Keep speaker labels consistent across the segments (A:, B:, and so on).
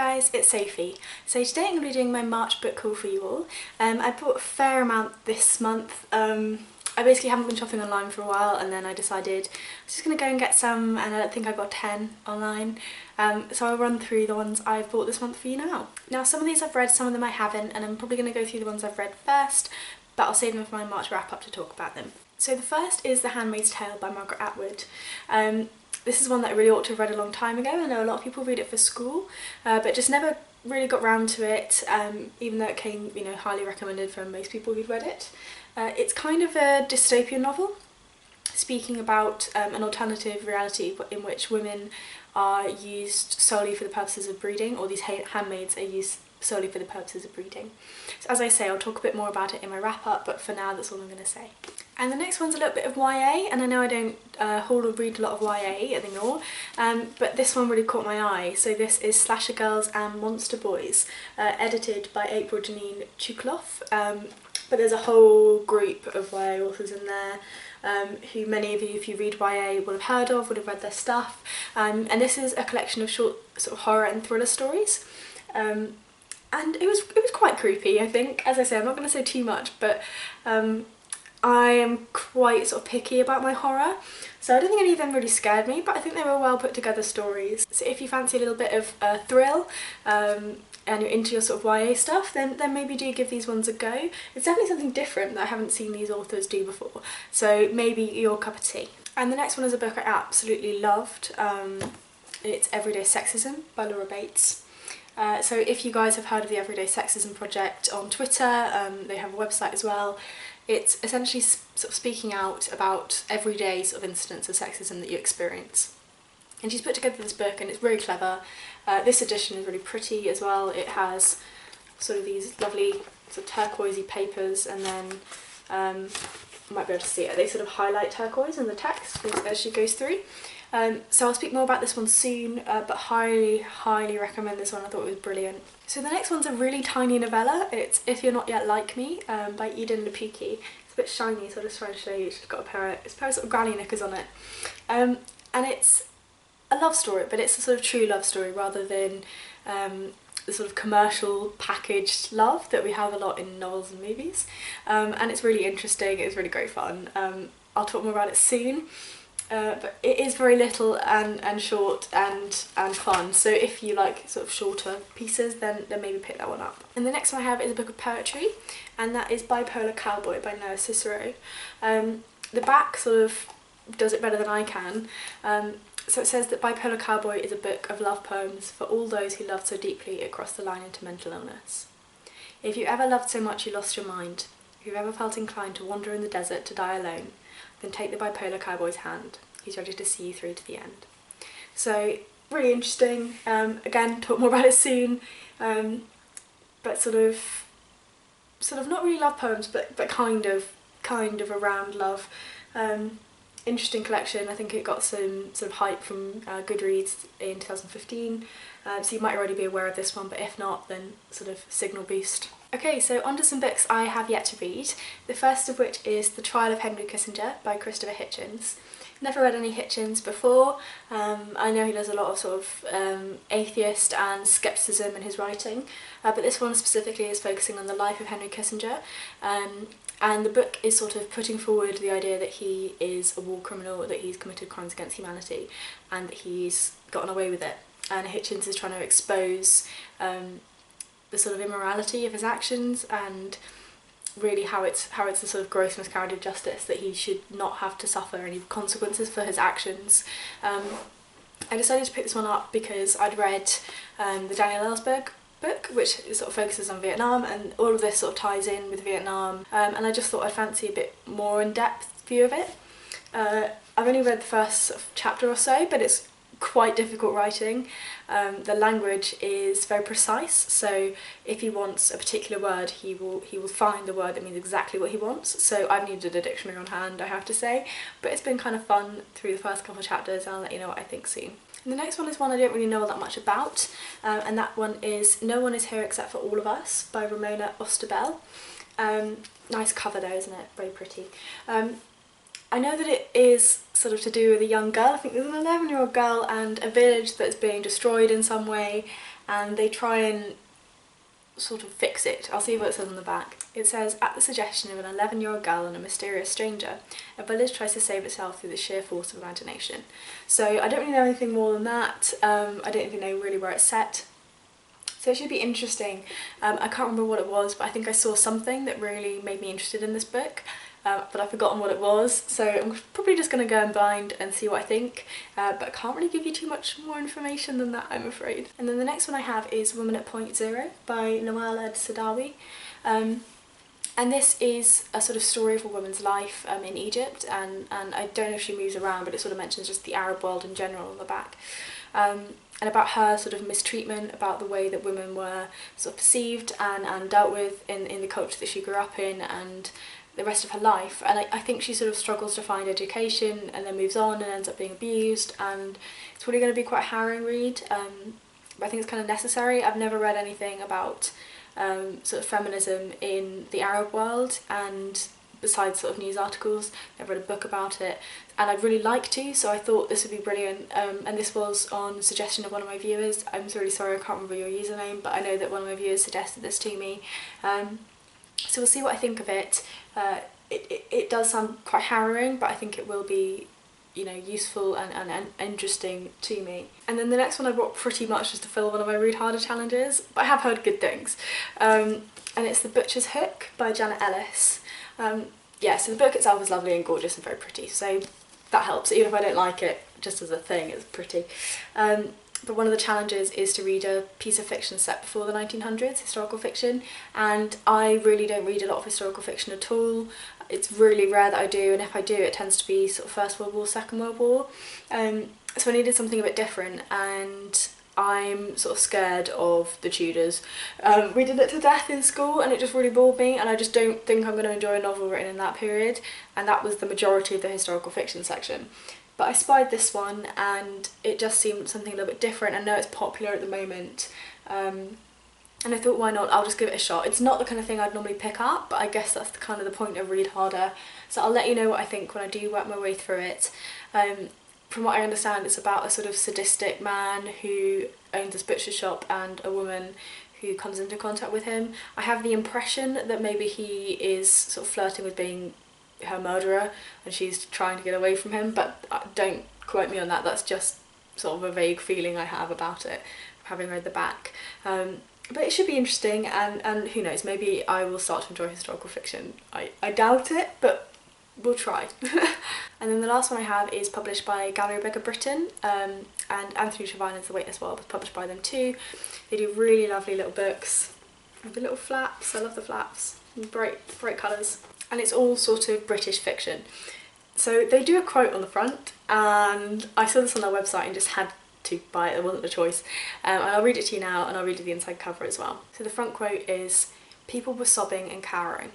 A: guys, it's Sophie. So today I'm going to be doing my March book haul for you all. I bought a fair amount this month. I basically haven't been shopping online for a while, and then I decided I was just going to go and get some, and I think I got 10 online. So I'll run through the ones I've bought this month for you now. Now some of these I've read, some of them I haven't, and I'm probably going to go through the ones I've read first, but I'll save them for my March wrap up to talk about them. So the first is The Handmaid's Tale by Margaret Atwood. This is one that I really ought to have read a long time ago. I know a lot of people read it for school, but just never really got round to it, even though it came, highly recommended from most people who'd read it. It's kind of a dystopian novel, speaking about an alternative reality in which women are used solely for the purposes of breeding, or these handmaids are used solely for the purposes of breeding. So as I say, I'll talk a bit more about it in my wrap up, but for now that's all I'm going to say. And the next one's a little bit of YA, and I know I don't haul or read a lot of YA anymore, but this one really caught my eye. So this is Slasher Girls and Monster Boys, edited by April Janine Tucholke, but there's a whole group of YA authors in there who many of you, if you read YA, will have heard of, would have read their stuff, and this is a collection of short sort of horror and thriller stories. And it was quite creepy, I think. As I say, I'm not going to say too much, but I am quite sort of picky about my horror, so I don't think any of them really scared me, but I think they were well put together stories. So if you fancy a little bit of thrill, and you're into your sort of YA stuff, then maybe do give these ones a go. It's definitely something different that I haven't seen these authors do before, so maybe your cup of tea. And the next one is a book I absolutely loved. It's Everyday Sexism by Laura Bates. So if you guys have heard of the Everyday Sexism project on Twitter, they have a website as well. It's essentially sort of speaking out about everyday sort of incidents of sexism that you experience. And she's put together this book, and it's very clever. This edition is really pretty as well. It has sort of these lovely sort of turquoisey papers, and then you might be able to see it. They sort of highlight turquoise in the text as she goes through. So I'll speak more about this one soon, but highly recommend this one. I thought it was brilliant. So the next one's a really tiny novella. It's If You're Not Yet Like Me by Edan Lepuki. It's a bit shiny, so I'll just try and show you. It's got a pair of sort of granny knickers on it. And it's a love story, but it's a sort of true love story rather than the sort of commercial packaged love that we have a lot in novels and movies. And it's really interesting. It's really great fun. I'll talk more about it soon. But it is very little and short and fun, so if you like sort of shorter pieces, then maybe pick that one up. And the next one I have is a book of poetry, and that is Bipolar Cowboy by Cicero. The back sort of does it better than I can. So it says that Bipolar Cowboy is a book of love poems for all those who loved so deeply it crossed the line into mental illness. If you ever loved so much you lost your mind, if you've ever felt inclined to wander in the desert to die alone, then take the Bipolar Cowboy's hand. He's ready to see you through to the end. So really interesting. Again, talk more about it soon. But sort of not really love poems, but kind of around love. Interesting collection. I think it got some sort of hype from Goodreads in 2015. So you might already be aware of this one, but if not, then sort of signal boost. Okay, so on to some books I have yet to read. The first of which is The Trial of Henry Kissinger by Christopher Hitchens. Never read any Hitchens before. I know he does a lot of sort of atheist and scepticism in his writing, but this one specifically is focusing on the life of Henry Kissinger, and the book is sort of putting forward the idea that he is a war criminal, that he's committed crimes against humanity, and that he's gotten away with it. And Hitchens is trying to expose the sort of immorality of his actions, and really how it's a sort of gross miscarriage of justice, that he should not have to suffer any consequences for his actions. I decided to pick this one up because I'd read the Daniel Ellsberg book, which sort of focuses on Vietnam, and all of this sort of ties in with Vietnam, and I just thought I'd fancy a bit more in-depth view of it. I've only read the first sort of chapter or so, but it's quite difficult writing. The language is very precise, so if he wants a particular word, he will find the word that means exactly what he wants. So I've needed a dictionary on hand, I have to say, but it's been kind of fun through the first couple of chapters, and I'll let you know what I think soon. And the next one is one I don't really know all that much about, and that one is No One Is Here Except for All of Us by Ramona Ausubel. Nice cover though, isn't it? Very pretty. I know that it is sort of to do with a young girl. I think there's an 11-year-old girl and a village that's being destroyed in some way, and they try and sort of fix it. I'll see what it says on the back. It says, at the suggestion of an 11-year-old girl and a mysterious stranger, a village tries to save itself through the sheer force of imagination. So I don't really know anything more than that. I don't even know really where it's set. So it should be interesting. I can't remember what it was, but I think I saw something that really made me interested in this book. But I've forgotten what it was, so I'm probably just going to go in blind and see what I think, but I can't really give you too much more information than that, I'm afraid. And then the next one I have is Woman at Point Zero by Noelle Ed-Sadawi. And this is a sort of story of a woman's life in Egypt, and I don't know if she moves around, but it sort of mentions just the Arab world in general on the back. And about her sort of mistreatment, about the way that women were sort of perceived and dealt with in the culture that she grew up in, and the rest of her life. And I think she sort of struggles to find education and then moves on and ends up being abused, and it's probably going to be quite a harrowing read, but I think it's kind of necessary. I've never read anything about sort of feminism in the Arab world, and besides sort of news articles, I've read a book about it, and I'd really like to, so I thought this would be brilliant. And this was on suggestion of one of my viewers. I'm really sorry, I can't remember your username, but I know that one of my viewers suggested this to me. So we'll see what I think of it. It does sound quite harrowing, but I think it will be, you know, useful and interesting to me. And then the next one I brought pretty much just to fill one of my Read Harder challenges, but I have heard good things. And it's The Butcher's Hook by Janet Ellis. Yeah, so the book itself is lovely and gorgeous and very pretty, so that helps. Even if I don't like it, just as a thing, it's pretty. But one of the challenges is to read a piece of fiction set before the 1900s, historical fiction, and I really don't read a lot of historical fiction at all. It's really rare that I do, and if I do, it tends to be sort of First World War, Second World War. So I needed something a bit different, and I'm sort of scared of the Tudors. We did it to death in school, and it just really bored me, and I just don't think I'm going to enjoy a novel written in that period, and that was the majority of the historical fiction section. But I spied this one, and it just seemed something a little bit different. I know it's popular at the moment, and I thought, why not? I'll just give it a shot. It's not the kind of thing I'd normally pick up, but I guess that's kind of the point of Read Harder. So I'll let you know what I think when I do work my way through it. From what I understand, it's about a sort of sadistic man who owns this butcher shop and a woman who comes into contact with him. I have the impression that maybe he is sort of flirting with being her murderer and she's trying to get away from him, but don't quote me on that. That's just sort of a vague feeling I have about it, having read the back. But it should be interesting, and who knows, maybe I will start to enjoy historical fiction. I doubt it, but we'll try. And then the last one I have is published by Gallery Beggar Britain, and Anthony Trevine's The Weightless World was published by them too. They do really lovely little books with the little flaps. I love the flaps, bright colours, and it's all sort of British fiction. So they do a quote on the front, and I saw this on their website and just had to buy it. There wasn't a choice, and I'll read it to you now, and I'll read you the inside cover as well. So the front quote is, "People were sobbing and cowering.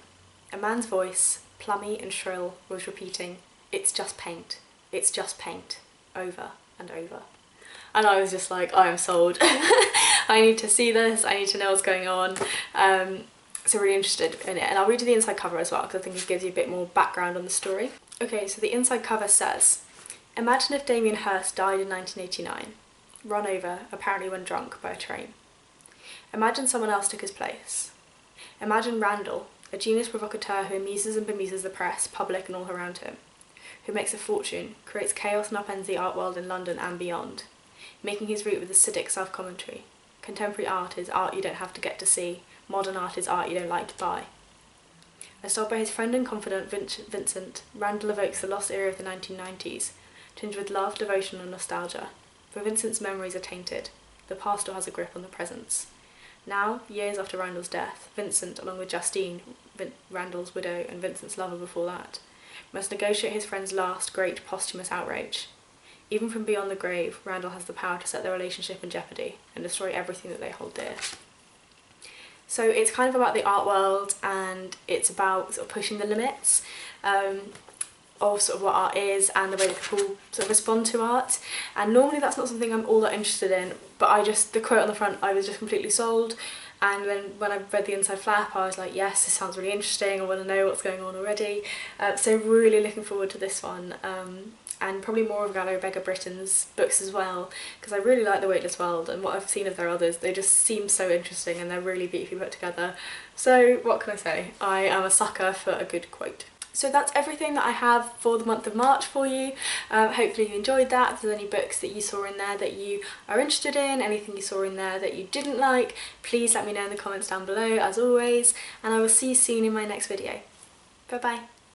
A: A man's voice, plummy and shrill, was repeating, 'It's just paint, it's just paint,' over and over." And I was just like, I am sold. I need to see this, I need to know what's going on. So really interested in it, and I'll read you the inside cover as well because I think it gives you a bit more background on the story. Okay, so the inside cover says, "Imagine if Damien Hirst died in 1989, run over, apparently when drunk, by a train. Imagine someone else took his place. Imagine Randall, a genius provocateur who amuses and bemuses the press, public and all around him, who makes a fortune, creates chaos and upends the art world in London and beyond, making his route with acidic self-commentary. Contemporary art is art you don't have to get to see, modern art is art you don't like to buy. As told by his friend and confidant Vincent, Randall evokes the lost era of the 1990s, tinged with love, devotion and nostalgia. For Vincent's memories are tainted, the past still has a grip on the present. Now, years after Randall's death, Vincent, along with Justine, Randall's widow and Vincent's lover before that, must negotiate his friend's last great posthumous outrage. Even from beyond the grave, Randall has the power to set their relationship in jeopardy and destroy everything that they hold dear." So it's kind of about the art world, and it's about sort of pushing the limits of sort of what art is and the way that people sort of respond to art. And normally that's not something I'm all that interested in, but the quote on the front, I was just completely sold. and then when I read the inside flap I was like, yes, this sounds really interesting, I want to know what's going on already. So really looking forward to this one, and probably more of Gallo Beggar Britton's books as well, because I really like The Weightless World, and what I've seen of their others, they just seem so interesting and they're really beautifully put together. So what can I say? I am a sucker for a good quote. So that's everything that I have for the month of March for you. Hopefully you enjoyed that. If there's any books that you saw in there that you are interested in, anything you saw in there that you didn't like, please let me know in the comments down below as always, and I will see you soon in my next video. Bye bye.